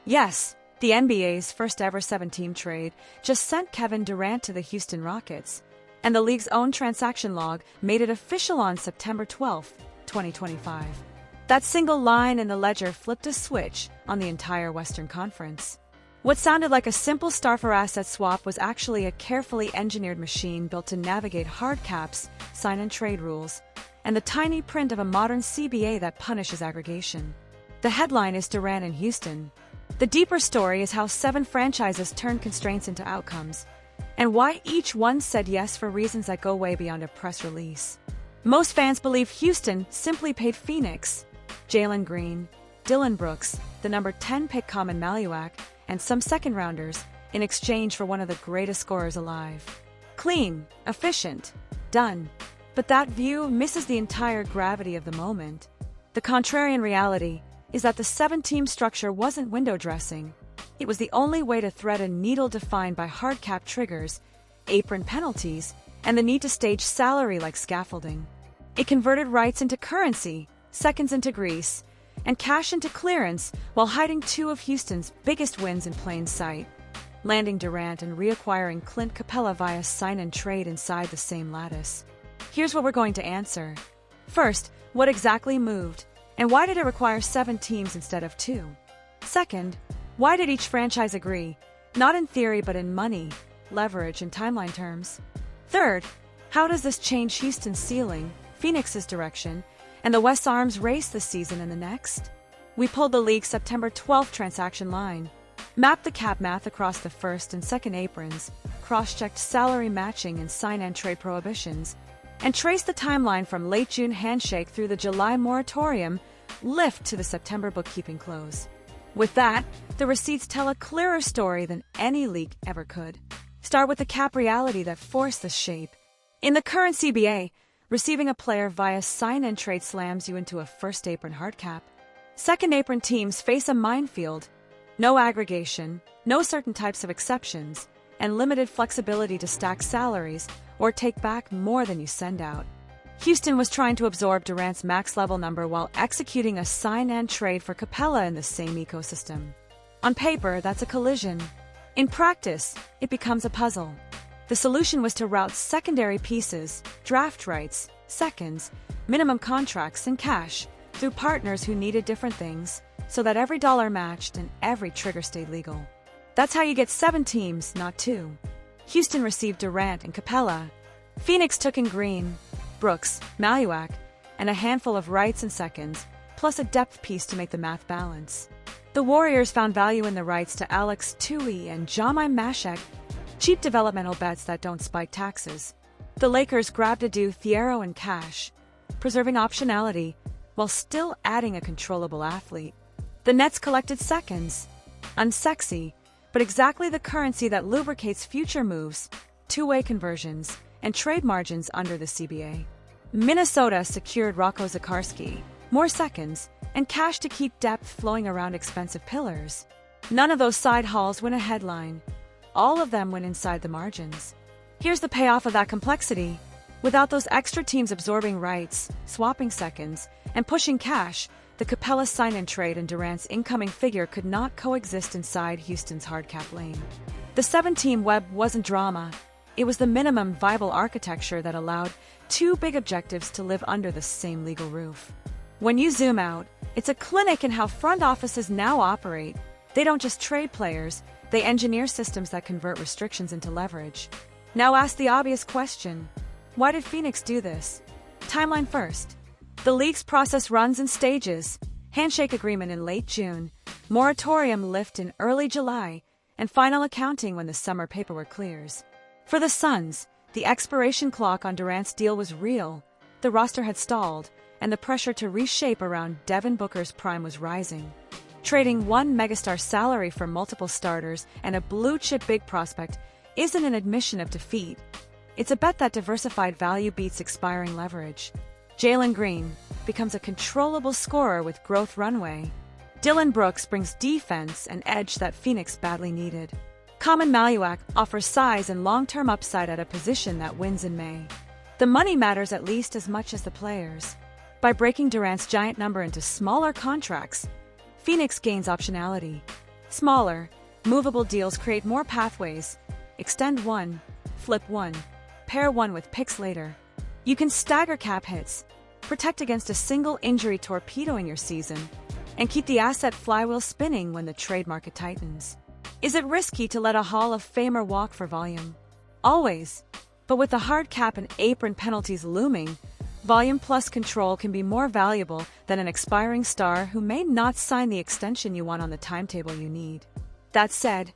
Yes, the NBA's first ever 7-team trade just sent Kevin Durant to the Houston Rockets, and the league's own transaction log made it official on September 12, 2025. That single line in the ledger flipped a switch on the entire Western Conference. What sounded like a simple star-for-asset swap was actually a carefully engineered machine built to navigate hard caps, sign-and-trade rules, and the tiny print of a modern CBA that punishes aggregation. The headline is Durant in Houston. The deeper story is how 7 franchises turned constraints into outcomes, and why each one said yes for reasons that go way beyond a press release. Most fans believe Houston simply paid Phoenix, Jalen Green, Dillon Brooks, the number 10 pick Kevin Durant, and some second-rounders in exchange for one of the greatest scorers alive. Clean, efficient, done. But that view misses the entire gravity of the moment. The contrarian reality is that the 7-team structure wasn't window dressing. It was the only way to thread a needle defined by hard cap triggers, apron penalties, and the need to stage salary like scaffolding. It converted rights into currency, seconds into grease, and cash into clearance while hiding 2 of Houston's biggest wins in plain sight, landing Durant and reacquiring Clint Capella via sign-and-trade inside the same lattice. Here's what we're going to answer. First, what exactly moved, and why did it require 7 teams instead of 2? Second, why did each franchise agree, not in theory but in money, leverage, and timeline terms? Third, how does this change Houston's ceiling, Phoenix's direction, and the West's arms race this season and the next? We pulled the league's September 12th transaction line, mapped the cap math across the first and second aprons, cross-checked salary matching and sign-and-trade prohibitions, and traced the timeline from late June handshake through the July moratorium lift to the September bookkeeping close. With that, the receipts tell a clearer story than any league ever could. Start with the cap reality that forced this shape. In the current CBA, receiving a player via sign-and-trade slams you into a first apron hard cap. Second apron teams face a minefield. No aggregation, no certain types of exceptions, and limited flexibility to stack salaries or take back more than you send out. Houston was trying to absorb Durant's max level number while executing a sign-and-trade for Capella in the same ecosystem. On paper, that's a collision. In practice, it becomes a puzzle. The solution was to route secondary pieces, draft rights, seconds, minimum contracts, and cash through partners who needed different things so that every dollar matched and every trigger stayed legal. That's how you get 7 teams, not 2. Houston received Durant and Capella. Phoenix took in Green, Brooks, Durant, and a handful of rights and seconds, plus a depth piece to make the math balance. The Warriors found value in the rights to Alex Tui and Jamai Mashek, cheap developmental bets that don't spike taxes. The Lakers grabbed Adu Thiero and cash, preserving optionality while still adding a controllable athlete. The Nets collected seconds. Unsexy, but exactly the currency that lubricates future moves, two-way conversions, and trade margins under the CBA. Minnesota secured Rocco Zakarski, more seconds, and cash to keep depth flowing around expensive pillars. None of those side hauls win a headline. All of them went inside the margins. Here's the payoff of that complexity. Without those extra teams absorbing rights, swapping seconds, and pushing cash, the Capella sign-and-trade and Durant's incoming figure could not coexist inside Houston's hard cap lane. The 7-team web wasn't drama. It was the minimum viable architecture that allowed 2 big objectives to live under the same legal roof. When you zoom out, it's a clinic in how front offices now operate. They don't just trade players, they engineer systems that convert restrictions into leverage. Now ask the obvious question. Why did Phoenix do this? Timeline first. The league's process runs in stages. Handshake agreement in late June, moratorium lift in early July, and final accounting when the summer paperwork clears. For the Suns, the expiration clock on Durant's deal was real. The roster had stalled, and the pressure to reshape around Devin Booker's prime was rising. Trading one megastar salary for multiple starters and a blue-chip big prospect isn't an admission of defeat. It's a bet that diversified value beats expiring leverage. Jalen Green becomes a controllable scorer with growth runway. Dillon Brooks brings defense and edge that Phoenix badly needed. Kevin Durant offers size and long-term upside at a position that wins in May. The money matters at least as much as the players. By breaking Durant's giant number into smaller contracts, Phoenix gains optionality. Smaller, movable deals create more pathways. Extend one, flip one, pair one with picks later. You can stagger cap hits, protect against a single injury torpedoing your season, and keep the asset flywheel spinning when the trade market tightens. Is it risky to let a Hall of Famer walk for volume? Always. But with the hard cap and apron penalties looming, volume plus control can be more valuable than an expiring star who may not sign the extension you want on the timetable you need. That said,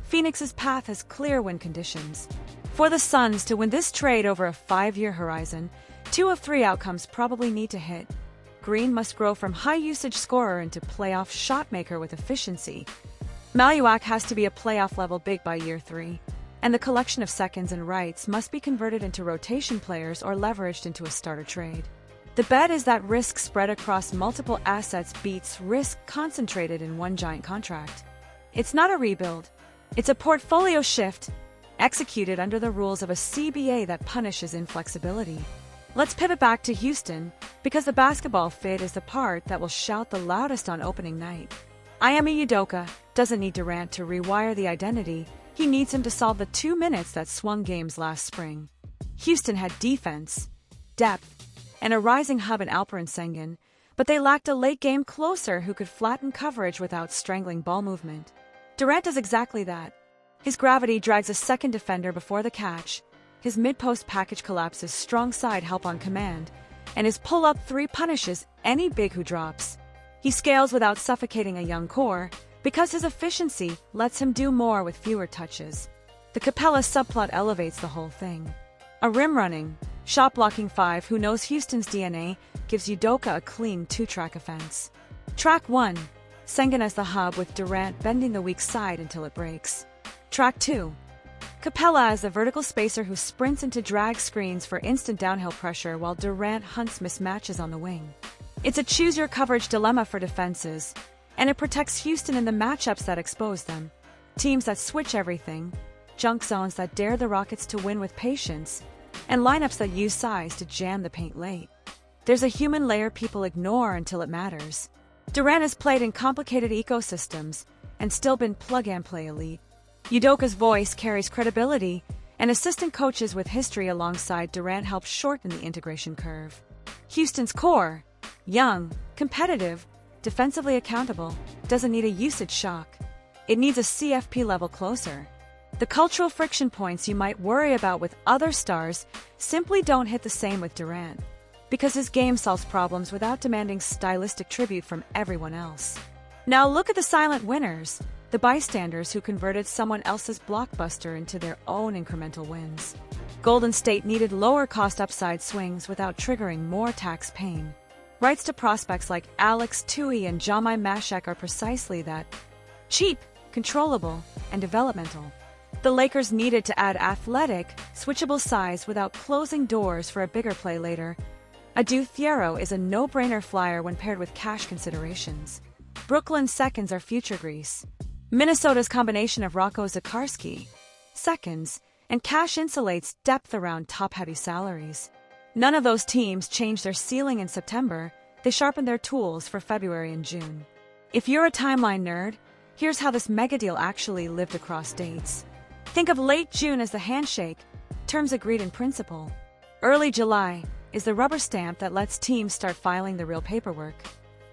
Phoenix's path has clear win conditions. For the Suns to win this trade over a 5-year horizon, 2 of 3 outcomes probably need to hit. Green must grow from high-usage scorer into playoff shotmaker with efficiency. Maluak has to be a playoff-level big by year 3. And the collection of seconds and rights must be converted into rotation players or leveraged into a starter trade. The bet is that risk spread across multiple assets beats risk concentrated in one giant contract. It's not a rebuild. It's a portfolio shift, executed under the rules of a CBA that punishes inflexibility. Let's pivot back to Houston, because the basketball fit is the part that will shout the loudest on opening night. Ime Udoka doesn't need Durant to rewire the identity. He needs him to solve the 2 minutes that swung games last spring. Houston had defense, depth, and a rising hub in Alperen Sengun, but they lacked a late-game closer who could flatten coverage without strangling ball movement. Durant does exactly that. His gravity drags a second defender before the catch, his mid-post package collapses strong side help on command, and his pull-up 3 punishes any big who drops. He scales without suffocating a young core, because his efficiency lets him do more with fewer touches. The Capella subplot elevates the whole thing. A rim-running, shot-blocking 5 who knows Houston's DNA gives Udoka a clean 2-track offense. Track 1, Sengun as the hub with Durant bending the weak side until it breaks. Track 2, Capella as the vertical spacer who sprints into drag screens for instant downhill pressure while Durant hunts mismatches on the wing. It's a choose-your-coverage dilemma for defenses, and it protects Houston in the matchups that expose them. Teams that switch everything, junk zones that dare the Rockets to win with patience, and lineups that use size to jam the paint late. There's a human layer people ignore until it matters. Durant has played in complicated ecosystems and still been plug-and-play elite. Udoka's voice carries credibility, and assistant coaches with history alongside Durant help shorten the integration curve. Houston's core, young, competitive, defensively accountable, doesn't need a usage shock. It needs a CFP level closer. The cultural friction points you might worry about with other stars simply don't hit the same with Durant, because his game solves problems without demanding stylistic tribute from everyone else. Now look at the silent winners, the bystanders who converted someone else's blockbuster into their own incremental wins. Golden State needed lower-cost upside swings without triggering more tax pain. Rights to prospects like Alex Tui and Jamai Mashak are precisely that: cheap, controllable, and developmental. The Lakers needed to add athletic, switchable size without closing doors for a bigger play later. Adu Thiero is a no-brainer flyer when paired with cash considerations. Brooklyn's seconds are future grease. Minnesota's combination of Rocco Zakarsky, seconds, and cash insulates depth around top-heavy salaries. None of those teams changed their ceiling in September. They sharpened their tools for February and June. If you're a timeline nerd, here's how this mega deal actually lived across dates. Think of late June as the handshake, terms agreed in principle. Early July is the rubber stamp that lets teams start filing the real paperwork.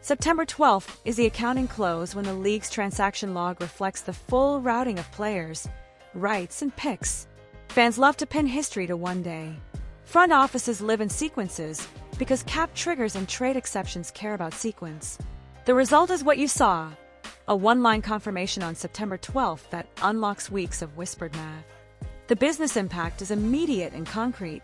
September 12th is the accounting close when the league's transaction log reflects the full routing of players, rights, and picks. Fans love to pin history to one day. Front offices live in sequences because cap triggers and trade exceptions care about sequence. The result is what you saw: a one-line confirmation on September 12th that unlocks weeks of whispered math. The business impact is immediate and concrete.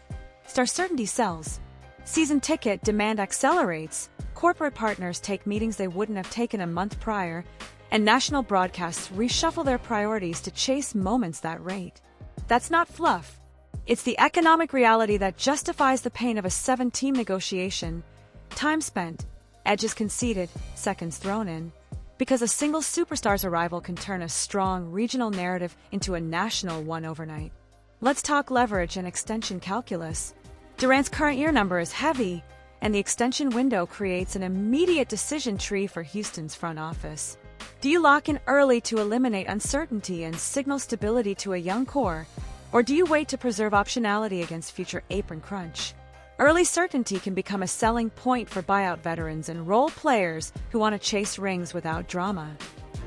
Star certainty sells. Season ticket demand accelerates. Corporate partners take meetings they wouldn't have taken a month prior, and national broadcasts reshuffle their priorities to chase moments that rate. That's not fluff. It's the economic reality that justifies the pain of a 7-team negotiation. Time spent, edges conceded, seconds thrown in. Because a single superstar's arrival can turn a strong regional narrative into a national one overnight. Let's talk leverage and extension calculus. Durant's current year number is heavy, and the extension window creates an immediate decision tree for Houston's front office. Do you lock in early to eliminate uncertainty and signal stability to a young core, or do you wait to preserve optionality against future apron crunch? Early certainty can become a selling point for buyout veterans and role players who want to chase rings without drama.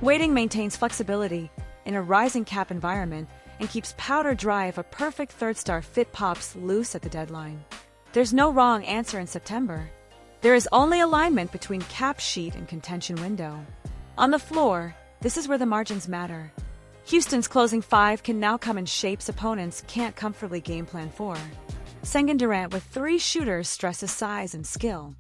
Waiting maintains flexibility in a rising cap environment and keeps powder dry if a perfect third-star fit pops loose at the deadline. There's no wrong answer in September. There is only alignment between cap sheet and contention window. On the floor, this is where the margins matter. Houston's closing five can now come in shapes opponents can't comfortably game plan for. Kevin Durant with 3 shooters stresses size and skill.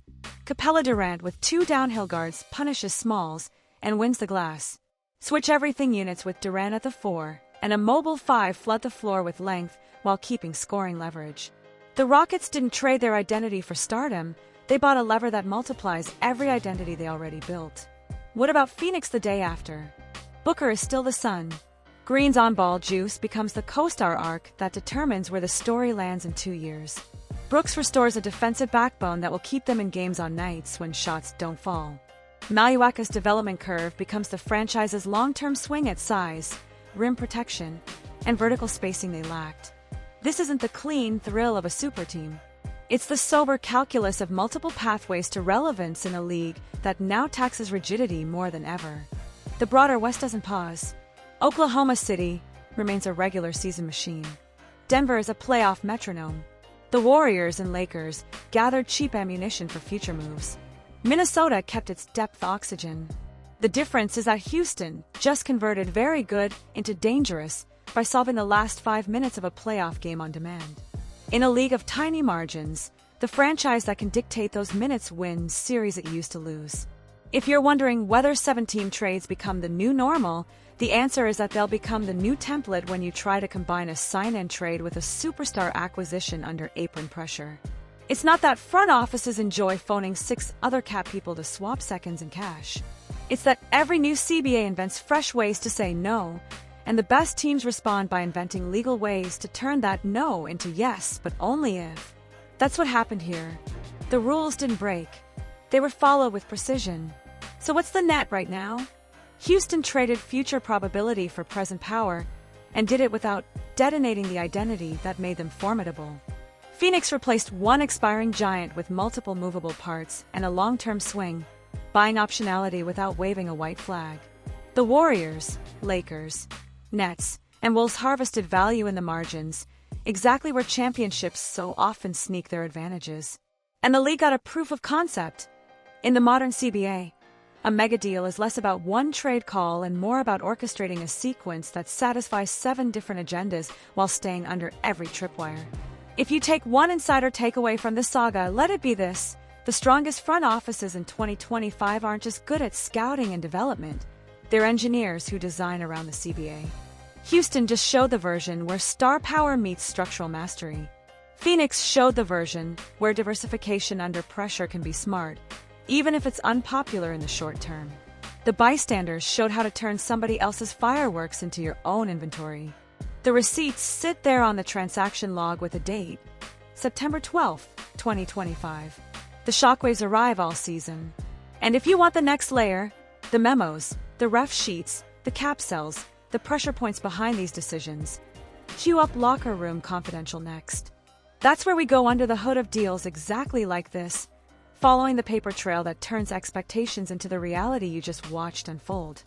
Capella Durant with 2 downhill guards punishes smalls and wins the glass. Switch everything units with Durant at the 4, and a mobile 5 flood the floor with length while keeping scoring leverage. The Rockets didn't trade their identity for stardom, they bought a lever that multiplies every identity they already built. What about Phoenix the day after? Booker is still the sun. Green's on-ball juice becomes the co-star arc that determines where the story lands in 2 years. Brooks restores a defensive backbone that will keep them in games on nights when shots don't fall. Maluaka's development curve becomes the franchise's long-term swing at size, rim protection, and vertical spacing they lacked. This isn't the clean thrill of a super team. It's the sober calculus of multiple pathways to relevance in a league that now taxes rigidity more than ever. The broader West doesn't pause. Oklahoma City remains a regular season machine. Denver is a playoff metronome. The Warriors and Lakers gathered cheap ammunition for future moves. Minnesota kept its depth oxygen. The difference is that Houston just converted very good into dangerous by solving the last 5 minutes of a playoff game on demand. In a league of tiny margins, the franchise that can dictate those minutes wins series it used to lose. If you're wondering whether 7-team trades become the new normal, the answer is that they'll become the new template when you try to combine a sign-and trade with a superstar acquisition under apron pressure. It's not that front offices enjoy phoning 6 other cap people to swap seconds and cash. It's that every new CBA invents fresh ways to say no, and the best teams respond by inventing legal ways to turn that no into yes, but only if. That's what happened here. The rules didn't break. They were followed with precision. So what's the net right now? Houston traded future probability for present power, and did it without detonating the identity that made them formidable. Phoenix replaced one expiring giant with multiple movable parts and a long-term swing, buying optionality without waving a white flag. The Warriors, Lakers, Nets, and Wolves harvested value in the margins, exactly where championships so often sneak their advantages. And the league got a proof of concept. In the modern CBA, a mega deal is less about one trade call and more about orchestrating a sequence that satisfies 7 different agendas while staying under every tripwire. If you take one insider takeaway from this saga, let it be this: the strongest front offices in 2025 aren't just good at scouting and development, they're engineers who design around the CBA. Houston just showed the version where star power meets structural mastery. Phoenix showed the version where diversification under pressure can be smart, even if it's unpopular in the short term. The bystanders showed how to turn somebody else's fireworks into your own inventory. The receipts sit there on the transaction log with a date, September 12, 2025. The shockwaves arrive all season. And if you want the next layer, the memos, the ref sheets, the cap cells, the pressure points behind these decisions, cue up Locker Room Confidential next. That's where we go under the hood of deals exactly like this, following the paper trail that turns expectations into the reality you just watched unfold.